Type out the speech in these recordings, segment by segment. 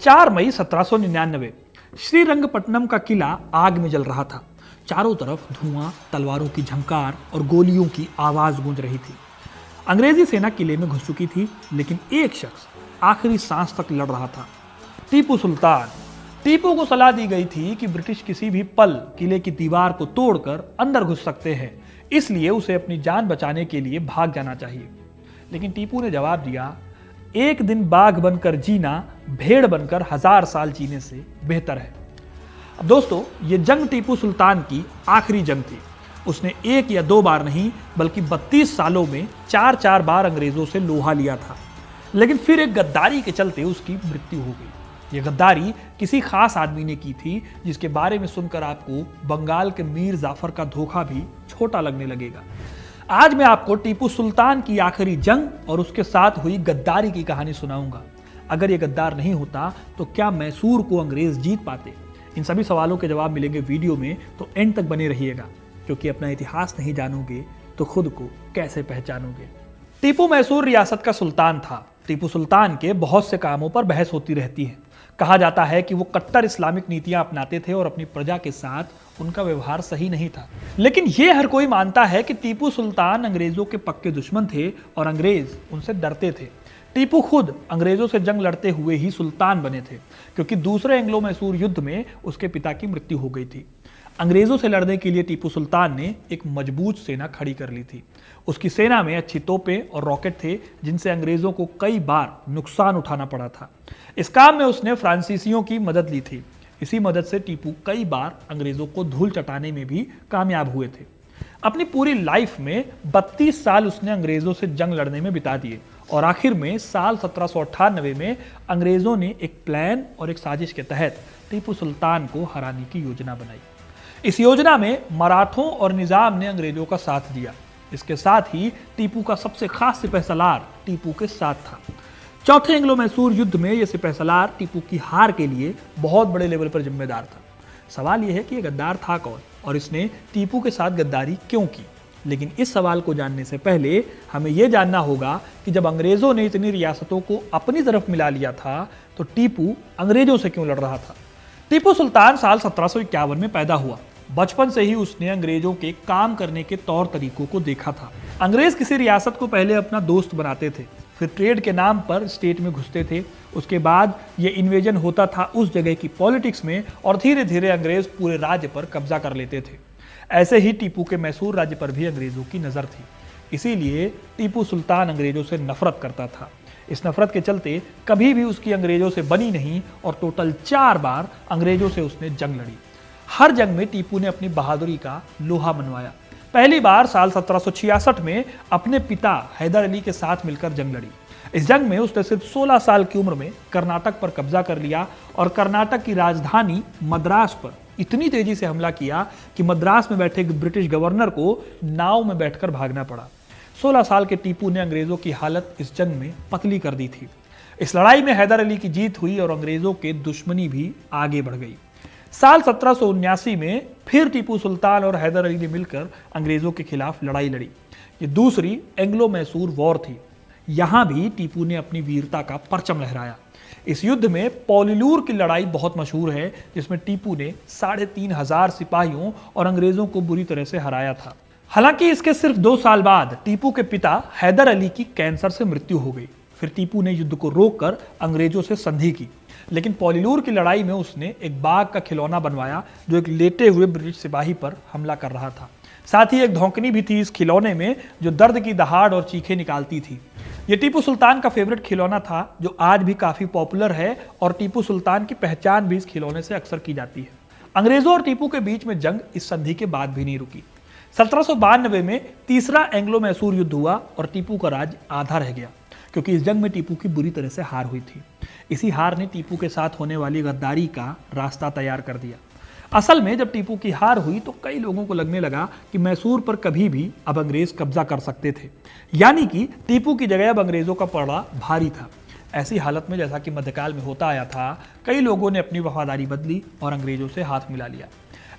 4 मई 1799 श्रीरंगपट्टनम का किला आग में जल रहा था। चारों तरफ धुआं, तलवारों की झंकार और गोलियों की आवाज गूंज रही थी। अंग्रेजी सेना किले में घुस चुकी थी, लेकिन एक शख्स आखिरी सांस तक लड़ रहा था, टीपू सुल्तान। टीपू को सलाह दी गई थी कि ब्रिटिश किसी भी पल किले की दीवार को तोड़कर अंदर घुस सकते हैं, इसलिए उसे अपनी जान बचाने के लिए भाग जाना चाहिए। लेकिन टीपू ने जवाब दिया, एक दिन बाघ बनकर जीना भेड़ बनकर 1000 साल जीने से बेहतर है। अब दोस्तों, ये जंग टीपू सुल्तान की आखिरी जंग थी। उसने 1 या 2 बार नहीं बल्कि 32 सालों में 4-4 बार अंग्रेजों से लोहा लिया था। लेकिन फिर एक गद्दारी के चलते उसकी मृत्यु हो गई। यह गद्दारी किसी खास आदमी ने की थी, जिसके बारे में सुनकर आपको बंगाल के मीर जाफर का धोखा भी छोटा लगने लगेगा। आज मैं आपको टीपू सुल्तान की आखिरी जंग और उसके साथ हुई गद्दारी की कहानी सुनाऊंगा। अगर यह गद्दार नहीं होता तो क्या मैसूर को अंग्रेज जीत पाते? इन सभी सवालों के जवाब मिलेंगे वीडियो में, तो एंड तक बने रहिएगा, क्योंकि अपना इतिहास नहीं जानोगे तो खुद को कैसे पहचानोगे। टीपू मैसूर रियासत का सुल्तान था। टीपू सुल्तान के बहुत से कामों पर बहस होती रहती है। कहा जाता है कि वो कट्टर इस्लामिक नीतियां अपनाते थे और अपनी प्रजा के साथ उनका व्यवहार सही नहीं था। लेकिन ये हर कोई मानता है कि टीपू सुल्तान अंग्रेजों के पक्के दुश्मन थे और अंग्रेज उनसे डरते थे। टीपू खुद अंग्रेजों से जंग लड़ते हुए ही सुल्तान बने थे, क्योंकि दूसरे एंग्लो मैसूर युद्ध में उसके पिता की मृत्यु हो गई थी। अंग्रेजों से लड़ने के लिए टीपू सुल्तान ने एक मजबूत सेना खड़ी कर ली थी। उसकी सेना में अच्छी तोपें और रॉकेट थे, जिनसे अंग्रेजों को कई बार नुकसान उठाना पड़ा था। इस काम में उसने फ्रांसीसियों की मदद ली थी। इसी मदद से टीपू कई बार अंग्रेजों को धूल चटाने में भी कामयाब हुए थे। अपनी पूरी लाइफ में 32 साल उसने अंग्रेजों से जंग लड़ने में बिता दिए और आखिर में साल 1798 में अंग्रेजों ने एक प्लान और एक साजिश के तहत टीपू सुल्तान को हराने की योजना बनाई। इस योजना में मराठों और निजाम ने अंग्रेजों का साथ दिया। इसके साथ ही टीपू का सबसे खास सिपहसालार टीपू के साथ था। चौथे एंग्लो मैसूर युद्ध में यह सिपहसालार टीपू की हार के लिए बहुत बड़े लेवल पर जिम्मेदार था। सवाल यह है कि यह गद्दार था कौन और इसने टीपू के साथ गद्दारी क्यों की? लेकिन इस सवाल को जानने से पहले हमें यह जानना होगा कि जब अंग्रेजों ने इतनी रियासतों को अपनी तरफ मिला लिया था, तो टीपू अंग्रेजों से क्यों लड़ रहा था? टीपू सुल्तान साल 1751 में पैदा हुआ। बचपन से ही उसने अंग्रेजों के काम करने के तौर तरीकों को देखा था। अंग्रेज किसी रियासत को पहले अपना दोस्त बनाते थे, फिर ट्रेड के नाम पर स्टेट में घुसते थे। उसके बाद ये इन्वेजन होता था उस जगह की पॉलिटिक्स में और धीरे धीरे अंग्रेज पूरे राज्य पर कब्जा कर लेते थे। ऐसे ही टीपू के मैसूर राज्य पर भी अंग्रेजों की नज़र थी। इसीलिए टीपू सुल्तान अंग्रेजों से नफरत करता था। इस नफरत के चलते कभी भी उसकी अंग्रेजों से बनी नहीं और टोटल 4 बार अंग्रेजों से उसने जंग लड़ी। हर जंग में टीपू ने अपनी बहादुरी का लोहा मनवाया। पहली बार साल 1766 में अपने पिता हैदर अली के साथ मिलकर जंग लड़ी। इस जंग में उसने सिर्फ 16 साल की उम्र में कर्नाटक पर कब्जा कर लिया और कर्नाटक की राजधानी मद्रास पर इतनी तेजी से हमला किया कि मद्रास में बैठे ब्रिटिश गवर्नर को नाव में बैठकर भागना पड़ा। 16 साल के टीपू ने अंग्रेजों की हालत इस जंग में पतली कर दी थी। इस लड़ाई में हैदर अली की जीत हुई और अंग्रेजों के दुश्मनी भी आगे बढ़ गई। साल 1779 में फिर टीपू सुल्तान और हैदर अली ने मिलकर अंग्रेजों के खिलाफ लड़ाई लड़ी। ये दूसरी एंग्लो मैसूर वॉर थी। यहां भी टीपू ने अपनी वीरता का परचम लहराया। इस युद्ध में पोलिलूर की लड़ाई बहुत मशहूर है, जिसमें टीपू ने 3500 सिपाहियों और अंग्रेजों को बुरी तरह से हराया था। हालांकि इसके सिर्फ 2 साल बाद टीपू के पिता हैदर अली की कैंसर से मृत्यु हो गई। फिर टीपू ने युद्ध को रोककर अंग्रेजों से संधि की, लेकिन पोलिलूर की लड़ाई में उसने एक बाघ का खिलौना बनवाया जो एक लेटे हुए ब्रिटिश सिपाही पर हमला कर रहा था। साथ ही एक धौंकनी भी थी इस खिलौने में जो दर्द की दहाड़ और चीखें निकालती थी। ये टीपू सुल्तान का फेवरेट खिलौना था, जो आज भी काफी पॉपुलर है और टीपू सुल्तान की पहचान भी इस खिलौने से अक्सर की जाती है। अंग्रेजों और टीपू के बीच में जंग इस संधि के बाद भी नहीं रुकी। 1792 में तीसरा एंग्लो मैसूर युद्ध हुआ और टीपू का राज आधा रह गया, क्योंकि इस जंग में टीपू की बुरी तरह से हार हुई थी। इसी हार ने टीपू के साथ होने वाली गद्दारी का रास्ता तैयार कर दिया। असल में जब टीपू की हार हुई तो कई लोगों को लगने लगा कि मैसूर पर कभी भी अब अंग्रेज कब्जा कर सकते थे, यानी कि टीपू की जगह अब अंग्रेजों का पलड़ा भारी था। ऐसी हालत में, जैसा कि मध्यकाल में होता आया था, कई लोगों ने अपनी वफादारी बदली और अंग्रेजों से हाथ मिला लिया।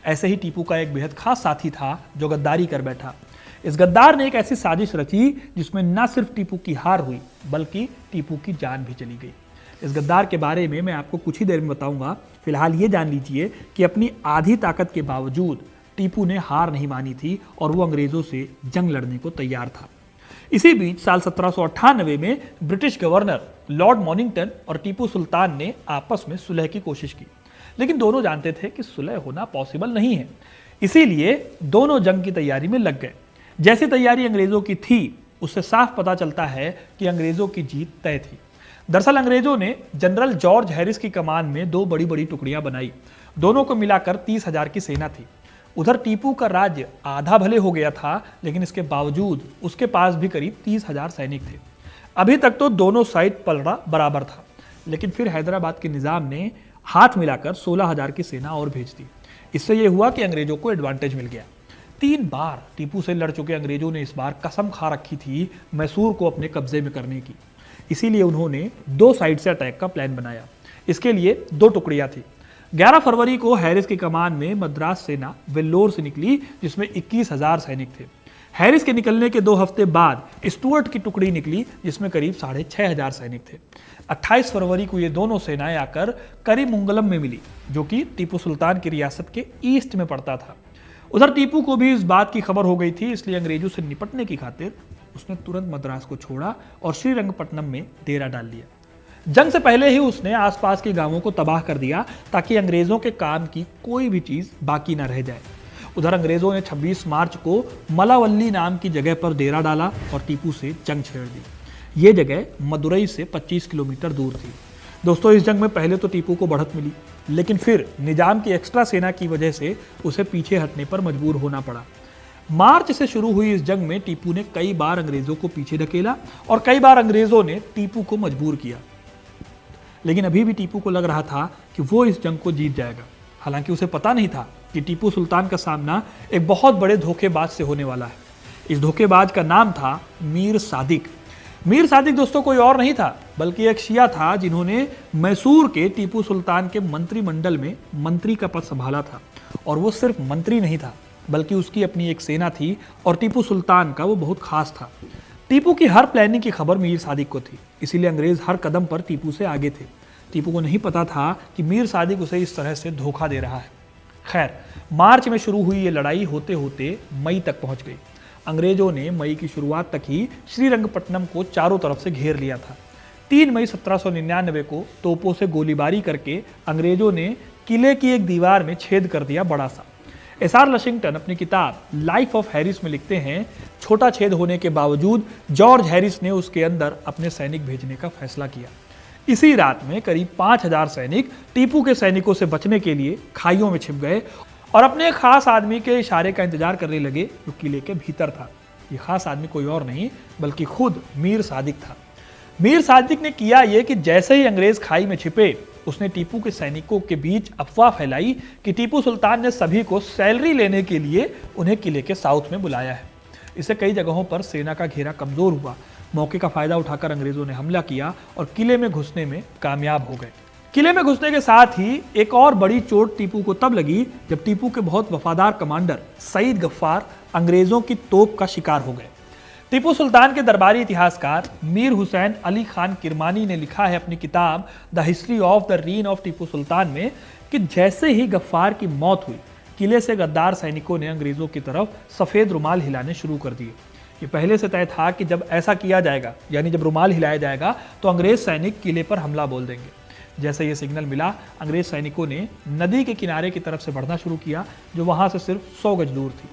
ऐसे ही टीपू का एक बेहद खास साथी था जो गद्दारी कर बैठा। इस गद्दार ने एक ऐसी साजिश रची जिसमें न सिर्फ टीपू की हार हुई बल्कि टीपू की जान भी चली गई। इस गद्दार के बारे में मैं आपको कुछ ही देर में बताऊंगा। फिलहाल ये जान लीजिए कि अपनी आधी ताकत के बावजूद टीपू ने हार नहीं मानी थी और वो अंग्रेजों से जंग लड़ने को तैयार था। इसी बीच साल 1798 में ब्रिटिश गवर्नर लॉर्ड मॉनिंगटन और टीपू सुल्तान ने आपस में सुलह की कोशिश की, लेकिन दोनों जानते थे कि सुलह होना पॉसिबल नहीं है। इसीलिए दोनों जंग की तैयारी में लग गए। जैसी तैयारी अंग्रेजों की थी उससे साफ पता चलता है कि अंग्रेजों की जीत तय थी। दरअसल अंग्रेजों ने जनरल जॉर्ज हैरिस की कमान में दो बड़ी बड़ी टुकड़ियां बनाई। दोनों को मिलाकर 30,000 की सेना थी। उधर टीपू का राज्य आधा भले हो गया था, लेकिन इसके बावजूद उसके पास भी करीब 30,000 सैनिक थे। अभी तक तो दोनों साइड पलड़ा बराबर था, लेकिन फिर हैदराबाद के निजाम ने हाथ मिलाकर 16,000 की सेना और भेज दी। इससे यह हुआ कि अंग्रेजों को एडवांटेज मिल गया। 3 बार टीपू से लड़ चुके अंग्रेजों ने इस बार कसम खा रखी थी मैसूर को अपने कब्जे में करने की। इसीलिए उन्होंने 2 साइड से अटैक का प्लान बनाया। इसके लिए 2 टुकड़ियां थी। 11 फरवरी को हैरिस की कमान में मद्रास सेना वेल्लोर से निकली, जिसमें 21,000 सैनिक थे। हैरिस के निकलने के 2 हफ्ते बाद स्टुअर्ट की टुकड़ी निकली, जिसमें करीब 6,500 सैनिक थे। 28 फरवरी को ये दोनों सेनाएं आकर करीमुंगलम में मिली, जो कि टीपू सुल्तान की रियासत के ईस्ट में पड़ता था। उधर टीपू को भी इस बात की खबर हो गई थी, इसलिए अंग्रेजों से निपटने की खातिर उसने तुरंत मद्रास को छोड़ा और श्रीरंगपट्टनम में डेरा डाल लिया। जंग से पहले ही उसने आसपास के गांवों को तबाह कर दिया, ताकि अंग्रेजों के काम की कोई भी चीज बाकी न रह जाए। उधर अंग्रेजों ने 26 मार्च को मलावल्ली नाम की जगह पर डेरा डाला और टीपू से जंग छेड़ दी। ये जगह मदुरई से 25 किलोमीटर दूर थी। दोस्तों, इस जंग में पहले तो टीपू को बढ़त मिली, लेकिन फिर निजाम की एक्स्ट्रा सेना की वजह से उसे पीछे हटने पर मजबूर होना पड़ा। मार्च से शुरू हुई इस जंग में टीपू ने कई बार अंग्रेजों को पीछे ढकेला और कई बार अंग्रेजों ने टीपू को मजबूर किया, लेकिन अभी भी टीपू को लग रहा था कि वो इस जंग को जीत जाएगा। हालांकि उसे पता नहीं था कि टीपू सुल्तान का सामना एक बहुत बड़े धोखेबाज से होने वाला है। इस धोखेबाज का नाम था मीर सादिक। मीर सादिक दोस्तों कोई और नहीं था, बल्कि एक शिया था जिन्होंने मैसूर के टीपू सुल्तान के मंत्रिमंडल में मंत्री का पद संभाला था। और वो सिर्फ मंत्री नहीं था, बल्कि उसकी अपनी एक सेना थी और टीपू सुल्तान का वो बहुत खास था। टीपू की हर प्लानिंग की खबर मीर सादिक को थी, इसीलिए अंग्रेज हर कदम पर टीपू से आगे थे। टीपू को नहीं पता था कि मीर सादिक उसे इस तरह से धोखा दे रहा है। खैर, मार्च में शुरू हुई ये लड़ाई होते होते मई तक पहुंच गई। अंग्रेजों ने मई की शुरुआत तक ही श्रीरंगपट्टनम को चारों तरफ से घेर लिया था। 3 मई 1799 को तोपों से गोलीबारी करके अंग्रेजों ने किले की एक दीवार में छेद कर दिया बड़ा सा। एसआर लशिंगटन अपनी किताब लाइफ ऑफ हैरिस में लिखते हैं, छोटा छेद होने के बावजूद जॉर्ज हैरिस ने उसके अंदर अपने सैनिक भेजने का फैसला किया। इसी रात में करीब 5,000 सैनिक टीपू के सैनिकों से बचने के लिए खाइयों में छिप गए और अपने खास आदमी के इशारे का इंतजार करने लगे, जो किले के भीतर था। ये खास आदमी कोई और नहीं बल्कि खुद मीर सादिक था। मीर सादिक ने किया ये कि जैसे ही अंग्रेज खाई में छिपे, उसने टीपू के सैनिकों के बीच अफवाह फैलाई कि टीपू सुल्तान ने सभी को सैलरी लेने के लिए उन्हें किले के साउथ में बुलाया है। इससे कई जगहों पर सेना का घेरा कमजोर हुआ। मौके का फायदा उठाकर अंग्रेजों ने हमला किया और किले में घुसने में कामयाब हो गए। किले में घुसने के साथ ही एक और बड़ी चोट टीपू को तब लगी जब टीपू के बहुत वफादार कमांडर सईद गफ्फार अंग्रेजों की तोप का शिकार हो गए। टीपू सुल्तान के दरबारी इतिहासकार मीर हुसैन अली खान किरमानी ने लिखा है अपनी किताब the history of the reign of Tipu Sultan में कि जैसे ही गफ्फार की मौत हुई, किले से गद्दार सैनिकों ने अंग्रेजों की तरफ सफेद रुमाल हिलाने शुरू कर दिए। ये पहले से तय था कि जब ऐसा किया जाएगा, यानी जब रुमाल हिलाया जाएगा, तो अंग्रेज सैनिक किले पर हमला बोल देंगे। जैसे ये सिग्नल मिला, अंग्रेज सैनिकों ने नदी के किनारे की तरफ से बढ़ना शुरू किया, जो वहां से सिर्फ 100 गज दूर थी।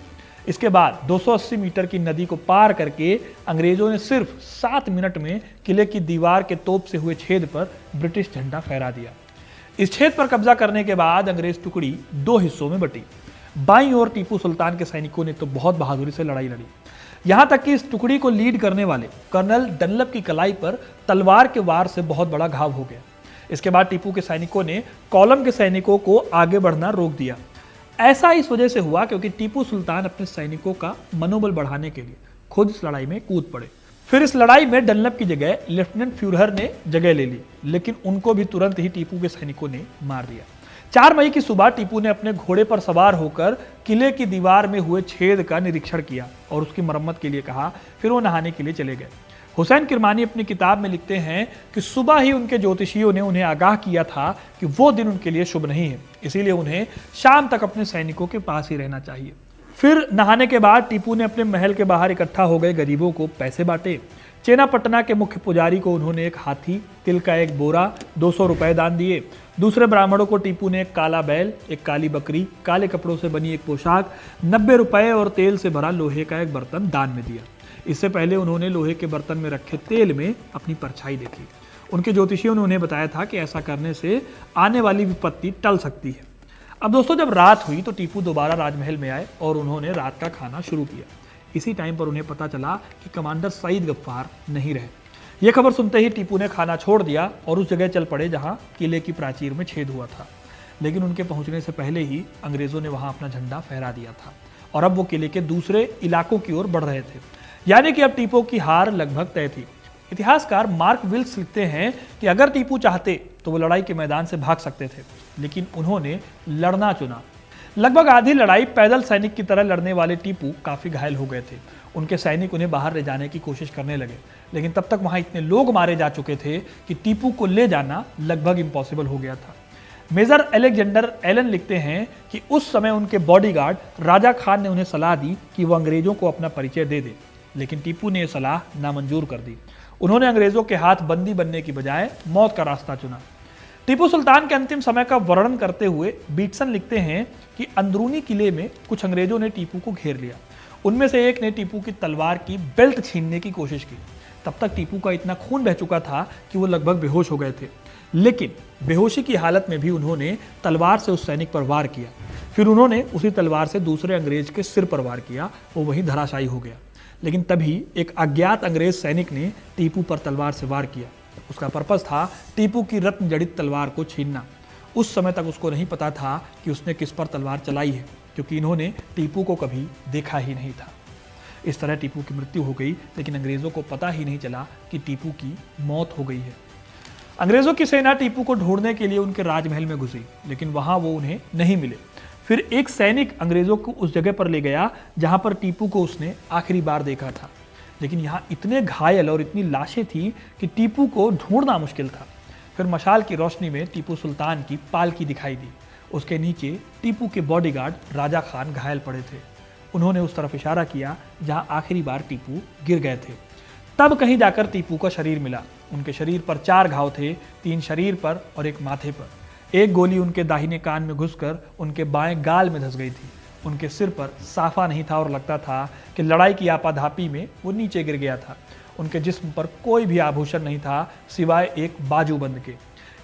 इसके बाद 280 मीटर की नदी को पार करके अंग्रेजों ने सिर्फ 7 मिनट में किले की दीवार के तोप से हुए छेद पर ब्रिटिश झंडा फहरा दिया। इस छेद पर कब्जा करने के बाद अंग्रेज टुकड़ी 2 हिस्सों में बटी। बाईं ओर टीपू सुल्तान के सैनिकों ने तो बहुत बहादुरी से लड़ाई लड़ी। यहां तक कि इस टुकड़ी को लीड करने वाले कर्नल डनलप की कलाई पर तलवार के वार से बहुत बड़ा घाव हो गया। इसके बाद टीपू के सैनिकों ने कॉलम के सैनिकों को आगे बढ़ना रोक दिया। ऐसा इस वजह से हुआ क्योंकि टीपू सुल्तान अपने सैनिकों का मनोबल बढ़ाने के लिए खुद इस लड़ाई में कूद पड़े। फिर इस लड़ाई में डनलप की जगह लेफ्टिनेंट फ्यूहर ने जगह ले ली, लेकिन उनको भी तुरंत ही टीपू के सैनिकों ने मार दिया। 4 मई की सुबह टीपू ने अपने घोड़े पर सवार होकर किले की दीवार में हुए छेद का निरीक्षण किया और उसकी मरम्मत के लिए कहा। फिर वो नहाने के लिए चले गए। हुसैन किरमानी अपनी किताब में लिखते हैं कि सुबह ही उनके ज्योतिषियों ने उन्हें आगाह किया था कि वो दिन उनके लिए शुभ नहीं है, इसीलिए उन्हें शाम तक अपने सैनिकों के पास ही रहना चाहिए। फिर नहाने के बाद टीपू ने अपने महल के बाहर इकट्ठा हो गए गरीबों को पैसे बांटे। चेनापटना के मुख्य पुजारी को उन्होंने एक हाथी, तिल का एक बोरा, 200 रुपए दान दिए। दूसरे ब्राह्मणों को टीपू ने एक काला बैल, एक काली बकरी, काले कपड़ों से बनी एक पोशाक, 90 रुपए और तेल से भरा लोहे का एक बर्तन दान में दिया। इससे पहले उन्होंने लोहे के बर्तन में रखे तेल में अपनी परछाई देखी। उनके ज्योतिषियों ने उन्हें बताया था कि ऐसा करने से आने वाली विपत्ति टल सकती है। अब दोस्तों, जब रात हुई तो टीपू दोबारा राजमहल में आए और उन्होंने रात का खाना शुरू किया। इसी टाइम पर उन्हें पता चला कि कमांडर सईद गफ्फार नहीं रहे। यह खबर सुनते ही टीपू ने खाना छोड़ दिया और उस जगह चल पड़े जहां किले की प्राचीर में छेद हुआ था। लेकिन उनके पहुंचने से पहले ही अंग्रेजों ने वहां अपना झंडा फहरा दिया था और अब वो किले के दूसरे इलाकों की ओर बढ़ रहे थे, यानी कि अब टीपू की हार लगभग तय थी। इतिहासकार मार्क विल्स लिखते हैं कि अगर टीपू चाहते तो वो लड़ाई के मैदान से भाग सकते थे, लेकिन उन्होंने लड़ना चुना। लगभग आधी लड़ाई पैदल सैनिक की तरह लड़ने वाले टीपू काफी घायल हो गए थे। उनके सैनिक उन्हें बाहर ले जाने की कोशिश करने लगे, लेकिन तब तक वहां इतने लोग मारे जा चुके थे कि टीपू को ले जाना लगभग इम्पॉसिबल हो गया था। मेजर अलेक्जेंडर एलन लिखते हैं कि उस समय उनके बॉडीगार्ड राजा खान ने उन्हें सलाह दी कि वो अंग्रेजों को अपना परिचय दे दे, लेकिन टीपू ने यह सलाह नामंजूर कर दी। उन्होंने अंग्रेजों के हाथ बंदी बनने की बजाय मौत का रास्ता चुना। टीपू सुल्तान के अंतिम समय का वर्णन करते हुए बीटसन लिखते हैं कि अंदरूनी किले में कुछ अंग्रेजों ने टीपू को घेर लिया। उनमें से एक ने टीपू की तलवार की बेल्ट छीनने की कोशिश की। तब तक टीपू का इतना खून बह चुका था कि वो लगभग बेहोश हो गए थे, लेकिन बेहोशी की हालत में भी उन्होंने तलवार से उस सैनिक पर वार किया। फिर उन्होंने उसी तलवार से दूसरे अंग्रेज के सिर पर वार किया, वो वहीं धराशायी हो गया। लेकिन तभी एक अज्ञात अंग्रेज सैनिक ने टीपू पर तलवार से वार किया। उसका पर्पस था टीपू की रत्न जड़ित तलवार को छीनना। उस समय तक उसको नहीं पता था कि उसने किस पर तलवार चलाई है, क्योंकि इन्होंने टीपू को कभी देखा ही नहीं था। इस तरह टीपू की मृत्यु हो गई, लेकिन अंग्रेजों को पता ही नहीं चला कि टीपू की मौत हो गई है। अंग्रेजों की सेना टीपू को ढूंढने के लिए उनके राजमहल में घुसी, लेकिन वहां वो उन्हें नहीं मिले। फिर एक सैनिक अंग्रेजों को उस जगह पर ले गया जहां पर टीपू को उसने आखिरी बार देखा था, लेकिन यहाँ इतने घायल और इतनी लाशें थी कि टीपू को ढूंढना मुश्किल था। फिर मशाल की रोशनी में टीपू सुल्तान की पालकी दिखाई दी। उसके नीचे टीपू के बॉडीगार्ड राजा खान घायल पड़े थे। उन्होंने उस तरफ इशारा किया जहां आखिरी बार टीपू गिर गए थे। तब कहीं जाकर टीपू का शरीर मिला। उनके शरीर पर 4 घाव थे, 3 शरीर पर और 1 माथे पर। एक गोली उनके दाहिने कान में घुसकर उनके बाएं गाल में धंस गई थी। उनके सिर पर साफा नहीं था और लगता था कि लड़ाई की आपाधापी में वो नीचे गिर गया था। उनके जिस्म पर कोई भी आभूषण नहीं था सिवाय एक बाजूबंद के।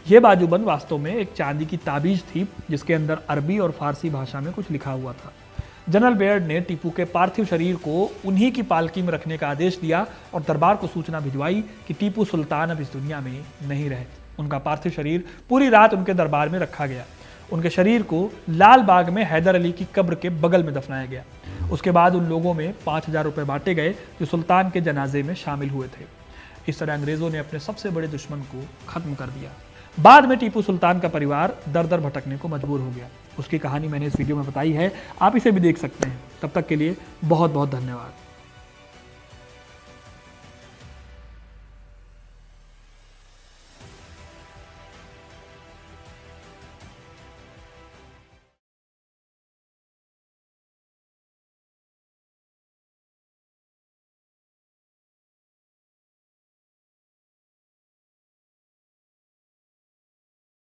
यह बाजूबंद वास्तव में एक चांदी की ताबीज थी जिसके अंदर अरबी और फारसी भाषा में कुछ लिखा हुआ था। जनरल बेयर्ड ने टीपू के पार्थिव शरीर को उन्हीं की पालकी में रखने का आदेश दिया और दरबार को सूचना भिजवाई कि टीपू सुल्तान अब इस दुनिया में नहीं रहे। उनका पार्थिव शरीर पूरी रात उनके दरबार में रखा गया। उनके शरीर को लाल बाग में हैदर अली की कब्र के बगल में दफनाया गया। उसके बाद उन लोगों में 5000 रुपए बांटे गए जो सुल्तान के जनाजे में शामिल हुए थे। इस तरह अंग्रेजों ने अपने सबसे बड़े दुश्मन को खत्म कर दिया। बाद में टीपू सुल्तान का परिवार दर दर भटकने को मजबूर हो गया। उसकी कहानी मैंने इस वीडियो में बताई है, आप इसे भी देख सकते हैं। तब तक के लिए बहुत बहुत धन्यवाद।